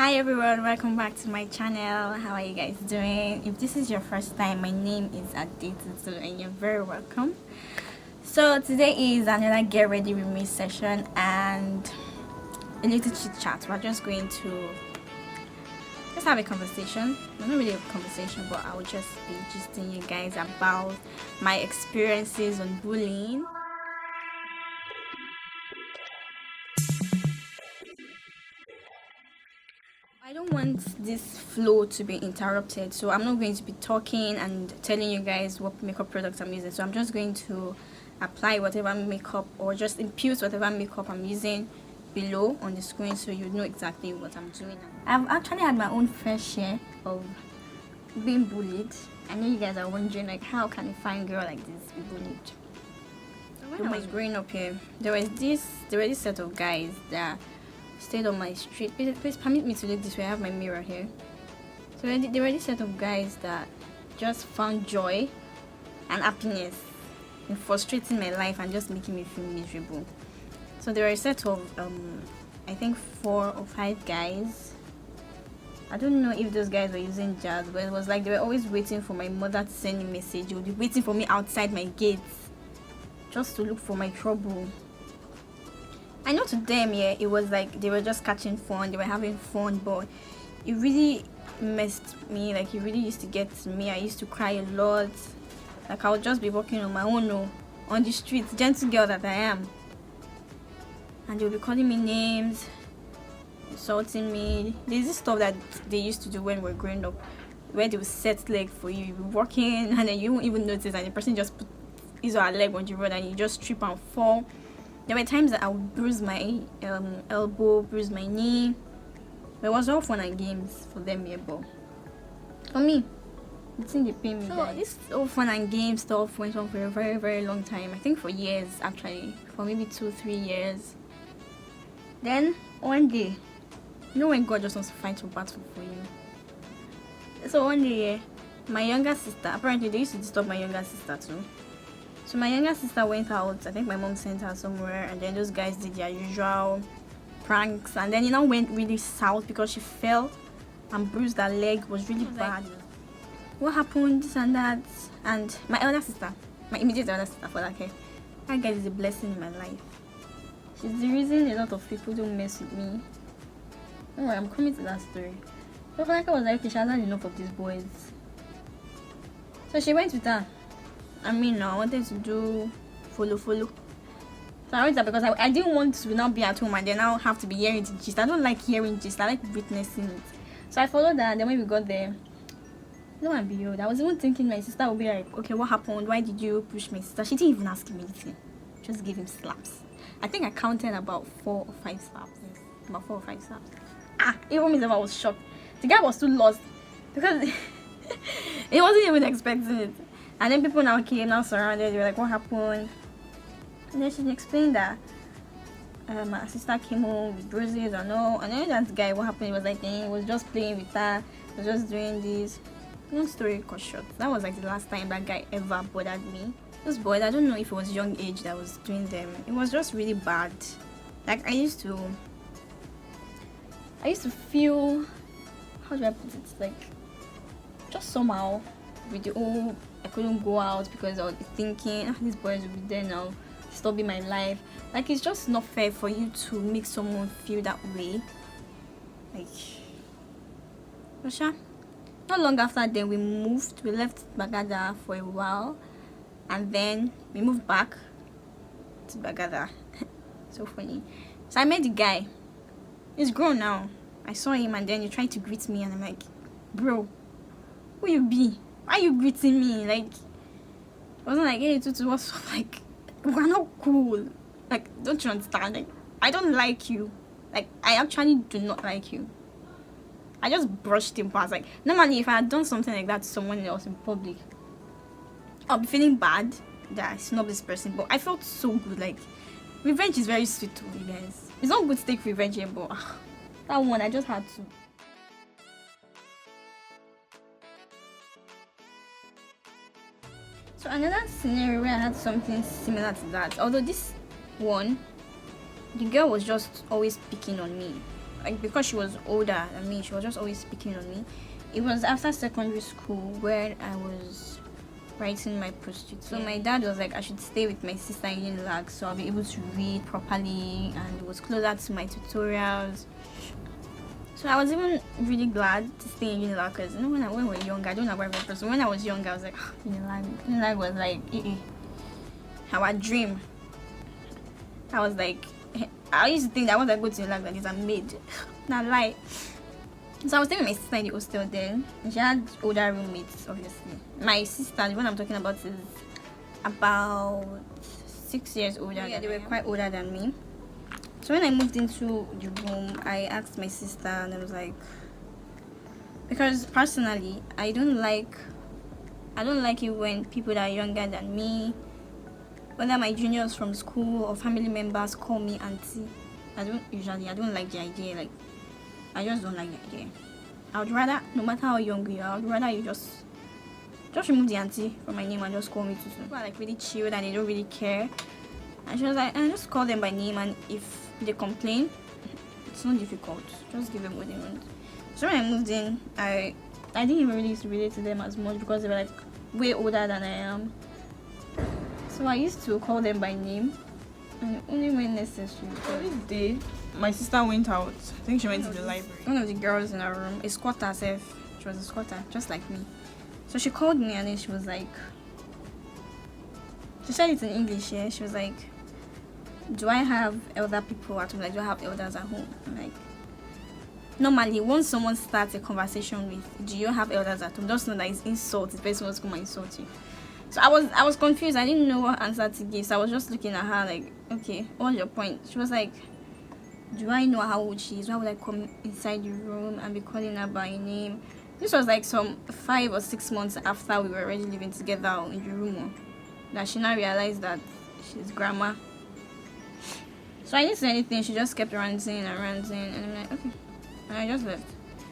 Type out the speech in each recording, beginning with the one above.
Hi everyone, welcome back to my channel. How are you guys doing? If this is your first time, my name is Adetutu and you're very welcome. So today is another get ready with me session and a little chit chat. We're just going to have a conversation. Not really a conversation, but I will just be gisting you guys about my experiences on bullying. I don't want this flow to be interrupted, so I'm not going to be talking and telling you guys what makeup products I'm using. So I'm just going to apply whatever makeup or just impute whatever makeup I'm using below on the screen so you know exactly what I'm doing. I've actually had my own fair share of being bullied. I know you guys are wondering, like, how can a fine girl like this be bullied? So when I was growing up here, there were this set of guys that stayed on my street. Please permit me to look this way. I have my mirror here. So there were this set of guys that just found joy and happiness in frustrating my life and just making me feel miserable. So there were a set of I think 4 or 5 guys. I don't know if those guys were using jazz, but it was like they were always waiting for my mother to send a message. They would be waiting for me outside my gates just to look for my trouble. I know to them, yeah, it was like they were just catching fun, they were having fun, but it really messed me. Like, it really used to get to me. I used to cry a lot. Like, I would just be walking on my own, on the streets, gentle girl that I am. And they would be calling me names, insulting me. There's this stuff that they used to do when we were growing up, where they would set leg for you. You'll be walking, and then you won't even notice, and the person just put his or her leg on the road, and you just trip and fall. There were times that I would bruise my elbow, bruise my knee. It was all fun and games for them here, but for me, it's in the pain me. So this all fun and game stuff went on for a very, very long time. I think for years, actually, for maybe 2-3 years. Then one day, you know when God just wants to fight a battle for you. So one day, my younger sister, apparently they used to disturb my younger sister too. So my younger sister went out. I think my mom sent her somewhere, and then those guys did their usual pranks, and then it now went really south because she fell and bruised her leg. It was really bad. What happened, this and that. And my elder sister, my immediate elder sister for that, that guy is a blessing in my life. She's the reason a lot of people don't mess with me. Don't worry, I'm coming to that story. So for like, I was like, okay, she hasn't enough of these boys. So she went with her. I mean, I wanted to do follow. So I went there because I didn't want to now be at home and then now have to be hearing the gist. I don't like hearing gist. I like witnessing it. So I followed that. And then when we got there, lo and behold, I was even thinking my sister would be like, okay, what happened? Why did you push my sister? She didn't even ask him anything. Just gave him slaps. I think I counted about 4 or 5 slaps. Yes, about 4 or 5 slaps. Even Miss Emma was shocked. The guy was too lost because he wasn't even expecting it. And then people now came, now surrounded. They were like, what happened? And then she explained that my sister came home with bruises and all. And then that guy, what happened? He was like, he was just playing with her. He was just doing this. Long story cut short. That was like the last time that guy ever bothered me. Those boys, I don't know if it was young age that was doing them. It was just really bad. Like, I used to feel, how do I put it? Like, just somehow with the whole, I couldn't go out because I was thinking, these boys will be there now, disturbing my life. Like, it's just not fair for you to make someone feel that way. Like, Russia. Not long after then, we left Bagada for a while, and then we moved back to Bagada. So funny. So I met the guy. He's grown now. I saw him, and then he tried to greet me, and I'm like, bro, who you be? Why are you greeting me? Like, it wasn't like, hey, Tutu, what's up? Like, we're not cool. Like, don't you understand? Like, I don't like you. Like, I actually do not like you. I just brushed him past. Like, normally, if I had done something like that to someone else in public, I'll be feeling bad that I snubbed this person. But I felt so good. Like, revenge is very sweet to you guys. It's not good to take revenge here, but that one, I just had to. So another scenario where I had something similar to that, although this one, the girl was just always picking on me. like because she was older than me, she was just always picking on me. It was after secondary school where I was writing my pursuit. So my dad was like I should stay with my sister in Unilag so I'll be able to read properly, and it was closer to my tutorials. So I was even really glad to stay in Unilag because when we were younger, I don't know about every person. When I was younger, I was like, Unilag was like our dream. I was like, I used to think that once I go to Unilag, that is a maid. Not lie. So I was staying with my sister in the hostel then, and she had older roommates, obviously. My sister, the one I'm talking about, is about 6 years older. Yeah, they were quite older than me. So when I moved into the room, I asked my sister, and I was like, because personally, I don't like it when people that are younger than me, whether my juniors from school or family members, call me auntie. I don't like the idea. Like, I just don't like the idea. I would rather, no matter how young you are, I would rather you just remove the auntie from my name and just call me Tutu. People are like really chilled and they don't really care. And she was like, I just call them by name, and if they complain, it's not difficult. Just give them what they want. So when I moved in, I didn't even really used to relate to them as much because they were like way older than I am. So I used to call them by name, and only when necessary. This day, my sister went out. I think she went to the library. One of the girls in her room, a squatter herself. She was a squatter, just like me. So she called me and then she was like, she said it in English, yeah. She was like, do I have elder people at home? Like, do I have elders at home? I'm like, normally, once someone starts a conversation with, do you have elders at home? Just know that it's insult. The person was going to insult you. So I was confused. I didn't know what answer to give. So I was just looking at her like, okay, what's your point? She was like, do I know how old she is? Why would I come inside the room and be calling her by name? This was like some 5 or 6 months after we were already living together in the room. That she now realized that she's grandma. So I didn't say anything. She just kept ranting, and I'm like, okay. And I just left.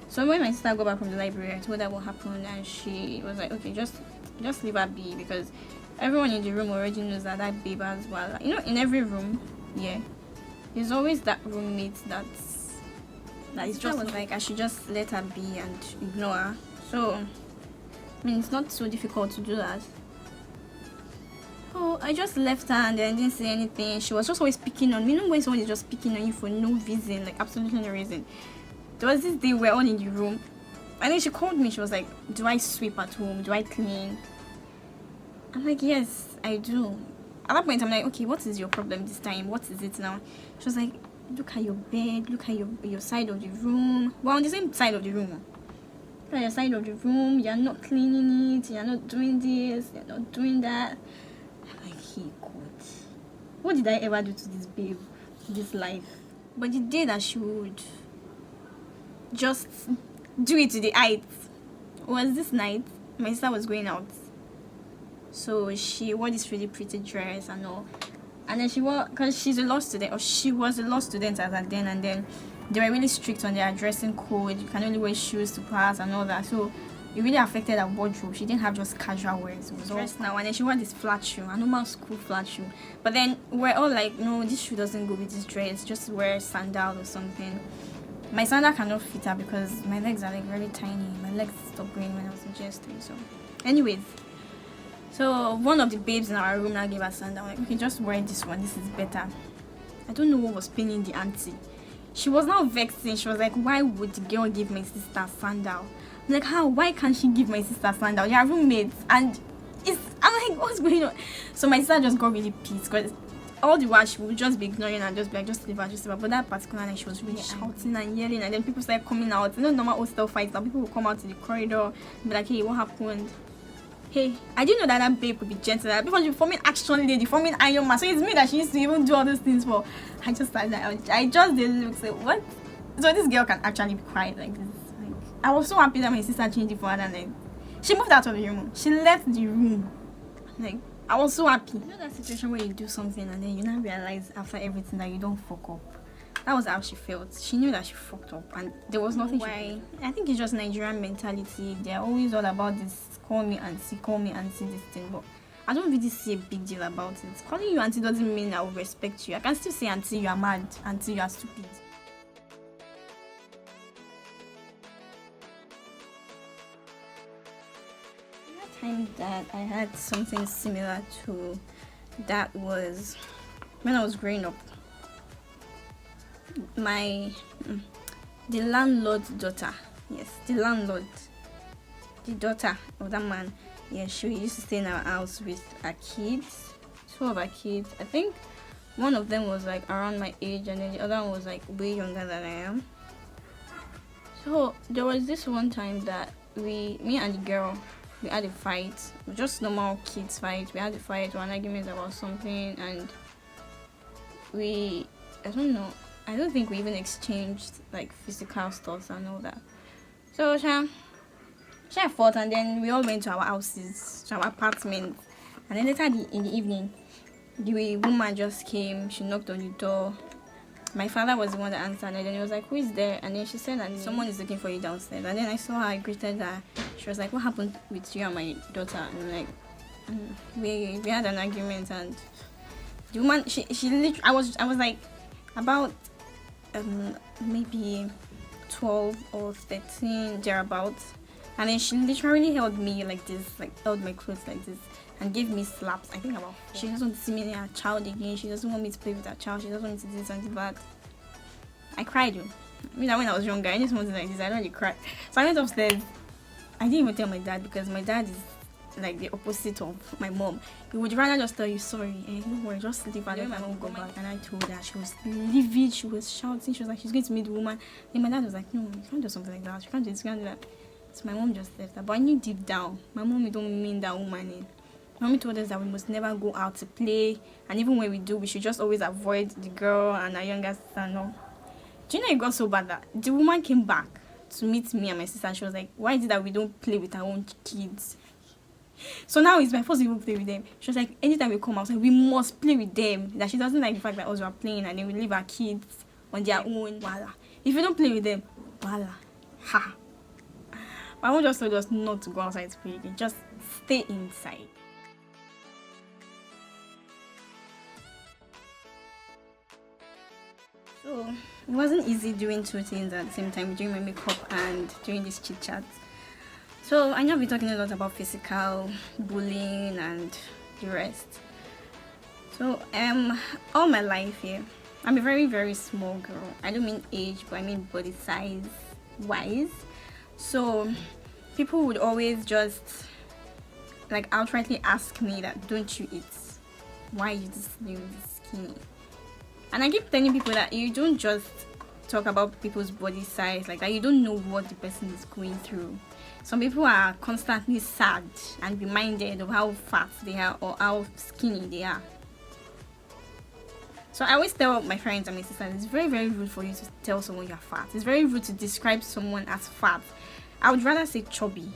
So when my sister got back from the library, I told her what happened, and she was like, okay, just leave her be, because everyone in the room already knows that babe as well. You know, in every room, yeah, there's always that roommate that is just like I should just let her be and ignore her. So I mean, it's not so difficult to do that. Oh, I just left her and then didn't say anything. She was just always picking on me. You know when someone is just picking on you for no reason, like absolutely no reason. There was this day we were all in the room, and then she called me. She was like, do I sweep at home? Do I clean? I'm like, yes, I do. At that point, I'm like, okay, what is your problem this time? What is it now? She was like, look at your bed. Look at your side of the room. We're on the same side of the room. Look at your side of the room. You're not cleaning it. You're not doing this. You're not doing that. I'm like, hey, God. What did I ever do to this babe? This life? But the day that she would just do it to the height was this night. My sister was going out, so she wore this really pretty dress and all, and then she wore, because she's a law student, or she was a law student as at then, and then they were really strict on their dressing code. You can only wear shoes to class and all that, so it really affected her wardrobe. She didn't have just casual wears. It was dressed now, and then she wore this flat shoe, a normal school flat shoe. But then we're all like, no, this shoe doesn't go with this dress. Just wear sandal or something. My sandal cannot fit her because my legs are like really tiny. My legs stopped growing when I was in GS3. So, anyways, so one of the babes in our room now gave her sandal. I'm like, okay, just wear this one. This is better. I don't know what was paining the auntie. She was now vexing. She was like, why would the girl give my sister sandal? I'm like, how? Why can't she give my sister sandal? They are roommates, and I'm like, what's going on? So my sister just got really pissed because all the while she would just be ignoring and just be like, just leave her, just leave her. But that particular night she was really shouting and yelling, and then people started coming out. You know, normal hostel fights now, people will come out to the corridor and be like, hey, what happened? Hey, I didn't know that babe could be gentle. That because she's forming action lady, forming Iron Man. So it's me that she used to even do all those things for. I just started like, I just didn't look, say, what? So this girl can actually be quiet like this. Like, I was so happy that my sister changed it for her, and like, she moved out of the room. She left the room. Like, I was so happy. You know that situation where you do something and then you now realize after everything that you don't fuck up. That was how she felt. She knew that she fucked up, and there was nothing. Why? I think it's just Nigerian mentality. They're always all about this. Call me auntie, this thing. But I don't really see a big deal about it. Calling you auntie doesn't mean I will respect you. I can still say auntie, you are mad. Auntie, you are stupid. time that I had something similar to that was when I was growing up. My the landlord's daughter, yes, the daughter of that man, yeah, she used to stay in our house with her kids, two of her kids. I think one of them was like around my age, and then the other one was like way younger than I am. So there was this one time that me and the girl, we had a fight, just normal kids fight. We had a fight, one argument about something, and I don't think we even exchanged like physical stuff and all that. So she fought, and then we all went to our houses, to our apartments, and then later in the evening, the woman just came. She knocked on the door. My father was the one that answered, and then he was like, "Who is there?" And then she said that someone is looking for you downstairs. And then I saw her, I greeted her. She was like, "What happened with you and my daughter?" And I'm like, we had an argument, and the woman, she literally, I was like about maybe 12 or 13 thereabouts, and then she literally held me like this, like held my clothes like this, and gave me slaps. I think about 4. She doesn't want to see me near her child again. She doesn't want me to play with her child. She doesn't want me to do this and do that. I cried. I mean, when I was younger, I just wanted like this. I don't really cry. So I went upstairs. I didn't even tell my dad, because my dad is like the opposite of my mom. He would rather just tell you sorry, and don't worry, just leave her, let my mom go back. And I told her, she was livid, she was shouting, she was like, she's going to meet the woman. And my dad was like, no, you can't do something like that, you can't do this, you can't do that. So my mom just left her. But I knew deep down, my mom don't mean that woman in. Mommy told us that we must never go out to play, and even when we do, we should just always avoid the girl and our younger sister. No. Do you know it got so bad that the woman came back to meet me and my sister, and she was like, why is it that we don't play with our own kids? So now it's my first even play with them. She was like, anytime we come outside, we must play with them. That she doesn't like the fact that us are playing, and then we leave our kids on their own. Voila. If you don't play with them, voila. Ha. My mom just told us not to go outside to play again. Just stay inside. So it wasn't easy doing two things at the same time, doing my makeup and doing this chit chat. So I know I'll be talking a lot about physical bullying and the rest. So all my life here, I'm a very, very small girl. I don't mean age, but I mean body size wise. So people would always just like outrightly ask me that, don't you eat? Why are you this slim, this skinny? And I keep telling people that you don't just talk about people's body size like that. You don't know what the person is going through. Some people are constantly sad and reminded of how fat they are or how skinny they are. So I always tell my friends and my sisters, it's very, very rude for you to tell someone you're fat. It's very rude to describe someone as fat. I would rather say chubby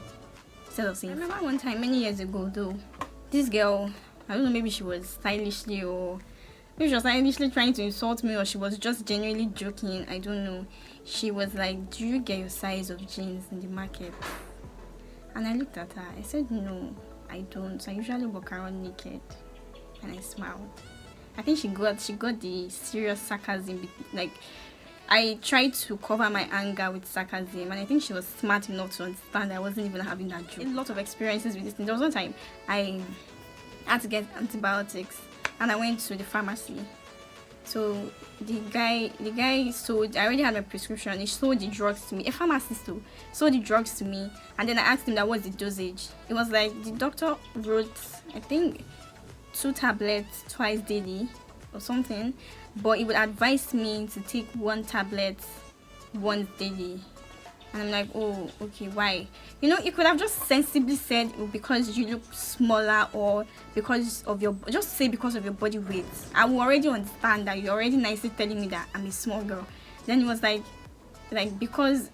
instead of saying fat. I remember one time many years ago though, this girl, I don't know, maybe she was stylishly or maybe she was stylishly trying to insult me, or she was just genuinely joking, I don't know. She was like, do you get your size of jeans in the market? And I looked at her, I said, no, I don't. I usually walk around naked. And I smiled. I think she got the serious sarcasm. Like, I tried to cover my anger with sarcasm, and I think she was smart enough to understand I wasn't even having that joke. A lot of experiences with this thing. There was one time I had to get antibiotics, and I went to the pharmacy. So the guy sold, I already had my prescription, he sold the drugs to me. A pharmacist too sold the drugs to me, and then I asked him that what's the dosage. It was like the doctor wrote, I think, 2 tablets twice daily or something, but he would advise me to take 1 tablet once daily. And I'm like, oh, okay, why? You know, you could have just sensibly said, oh, because you look smaller, or because of your, just say because of your body weight. I will already understand that you're already nicely telling me that I'm a small girl. Then it was like because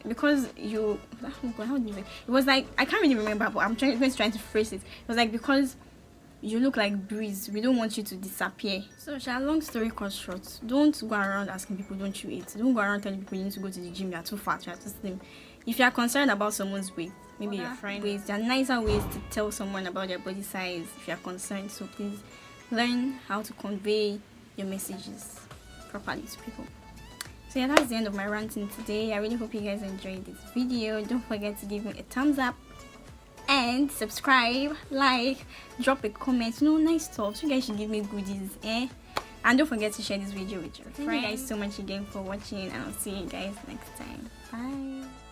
you, oh God, how do you say? It was like, I can't really remember, but I'm trying to phrase it. It was like, because you look like breeze, we don't want you to disappear. So long story cut short, don't go around asking people, don't you eat? Don't go around telling people you need to go to the gym, you're too fat, you're too slim. If you are concerned about someone's weight, maybe your friend weight, there are nicer ways to tell someone about their body size if you are concerned. So please learn how to convey your messages properly to people. So yeah, that's the end of my ranting today. I really hope you guys enjoyed this video. Don't forget to give me a thumbs up and subscribe, like, drop a comment, nice stuff. So you guys should give me goodies, and don't forget to share this video with your friends. Thank you guys so much again for watching, and I'll see you guys next time. Bye.